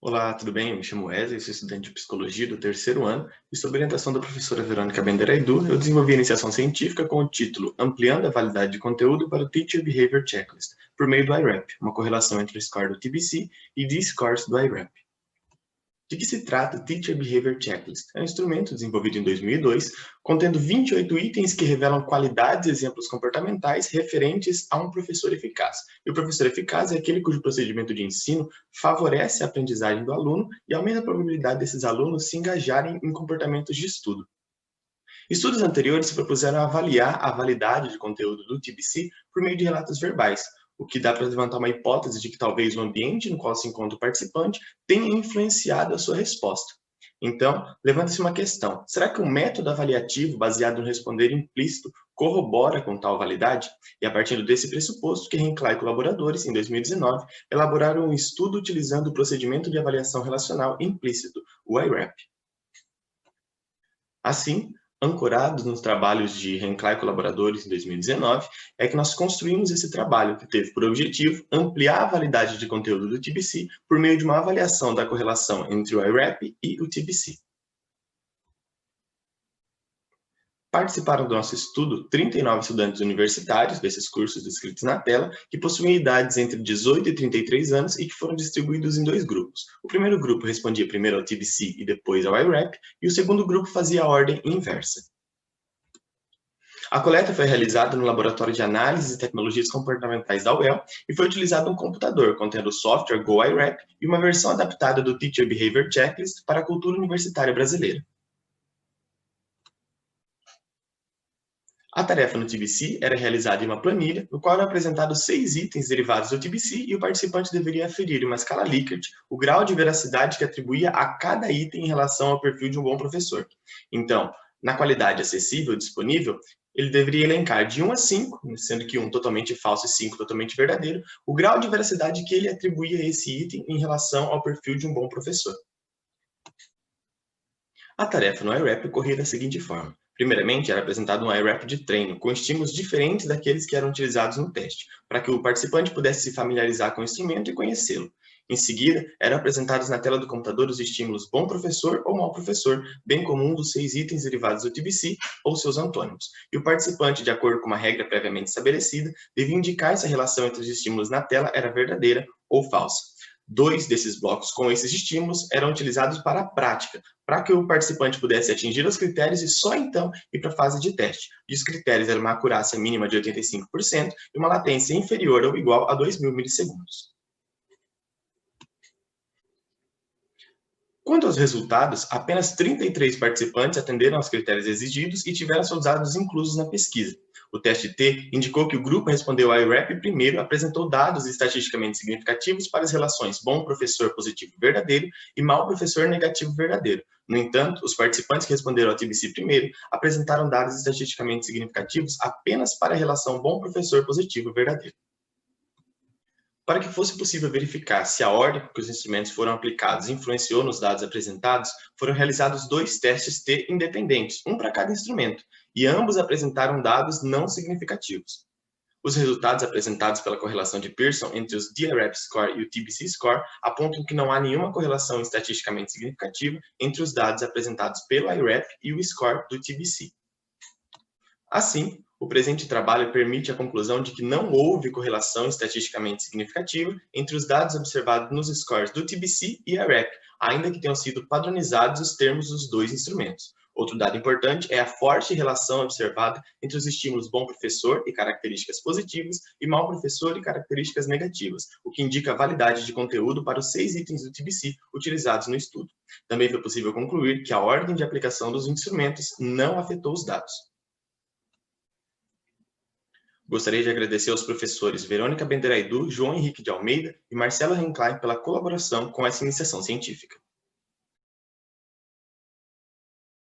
Olá, tudo bem? Eu me chamo Wesley, sou estudante de Psicologia do terceiro ano e, sob orientação da professora Verônica Benderaidu, eu desenvolvi a iniciação científica com o título Ampliando a validade de conteúdo para o Teacher Behavior Checklist, por meio do IRAP, uma correlação entre o score do TBC e D-scores do IRAP. De que se trata o Teacher Behavior Checklist? É um instrumento desenvolvido em 2002, contendo 28 itens que revelam qualidades e exemplos comportamentais referentes a um professor eficaz. E o professor eficaz é aquele cujo procedimento de ensino favorece a aprendizagem do aluno e aumenta a probabilidade desses alunos se engajarem em comportamentos de estudo. Estudos anteriores se propuseram avaliar a validade de conteúdo do TBC por meio de relatos verbais, o que dá para levantar uma hipótese de que talvez o ambiente no qual se encontra o participante tenha influenciado a sua resposta. Então, levanta-se uma questão: será que o método avaliativo baseado no responder implícito corrobora com tal validade? E a partir desse pressuposto que Rencla e colaboradores, em 2019, elaboraram um estudo utilizando o procedimento de avaliação relacional implícito, o IRAP. Assim, ancorados nos trabalhos de Rencla e colaboradores em 2019, é que nós construímos esse trabalho que teve por objetivo ampliar a validade de conteúdo do TBC por meio de uma avaliação da correlação entre o IRAP e o TBC. Participaram do nosso estudo 39 estudantes universitários desses cursos descritos na tela, que possuem idades entre 18 e 33 anos e que foram distribuídos em dois grupos. O primeiro grupo respondia primeiro ao TBC e depois ao IRAP, e o segundo grupo fazia a ordem inversa. A coleta foi realizada no Laboratório de Análise e Tecnologias Comportamentais da UEL e foi utilizado um computador contendo o software GoIRAP e uma versão adaptada do Teacher Behavior Checklist para a cultura universitária brasileira. A tarefa no TBC era realizada em uma planilha, no qual eram apresentados 6 itens derivados do TBC e o participante deveria aferir em uma escala Likert o grau de veracidade que atribuía a cada item em relação ao perfil de um bom professor. Então, na qualidade acessível disponível, ele deveria elencar de 1 a 5, sendo que 1 totalmente falso e 5 totalmente verdadeiro, o grau de veracidade que ele atribuía a esse item em relação ao perfil de um bom professor. A tarefa no IRAP ocorria da seguinte forma. Primeiramente, era apresentado um IRAP de treino, com estímulos diferentes daqueles que eram utilizados no teste, para que o participante pudesse se familiarizar com o instrumento e conhecê-lo. Em seguida, eram apresentados na tela do computador os estímulos bom professor ou mau professor, bem como um dos 6 itens derivados do TBC ou seus antônimos. E o participante, de acordo com uma regra previamente estabelecida, devia indicar se a relação entre os estímulos na tela era verdadeira ou falsa. 2 desses blocos com esses estímulos eram utilizados para a prática, para que o participante pudesse atingir os critérios e só então ir para a fase de teste. E os critérios eram uma acurácia mínima de 85% e uma latência inferior ou igual a 2.000 milissegundos. Quanto aos resultados, apenas 33 participantes atenderam aos critérios exigidos e tiveram seus dados inclusos na pesquisa. O teste T indicou que o grupo respondeu ao IRAP primeiro apresentou dados estatisticamente significativos para as relações bom professor positivo verdadeiro e mau professor negativo verdadeiro. No entanto, os participantes que responderam ao TBC primeiro apresentaram dados estatisticamente significativos apenas para a relação bom professor positivo verdadeiro. Para que fosse possível verificar se a ordem que os instrumentos foram aplicados influenciou nos dados apresentados, foram realizados 2 testes T independentes, um para cada instrumento, e ambos apresentaram dados não significativos. Os resultados apresentados pela correlação de Pearson entre os DIRAP Score e o TBC Score apontam que não há nenhuma correlação estatisticamente significativa entre os dados apresentados pelo IRAP e o score do TBC. Assim, o presente trabalho permite a conclusão de que não houve correlação estatisticamente significativa entre os dados observados nos scores do TBC e IRAP, ainda que tenham sido padronizados os termos dos 2 instrumentos. Outro dado importante é a forte relação observada entre os estímulos bom professor e características positivas e mau professor e características negativas, o que indica a validade de conteúdo para os 6 itens do TBC utilizados no estudo. Também foi possível concluir que a ordem de aplicação dos instrumentos não afetou os dados. Gostaria de agradecer aos professores Verônica Benderaidu, João Henrique de Almeida e Marcelo Rencla pela colaboração com essa iniciação científica.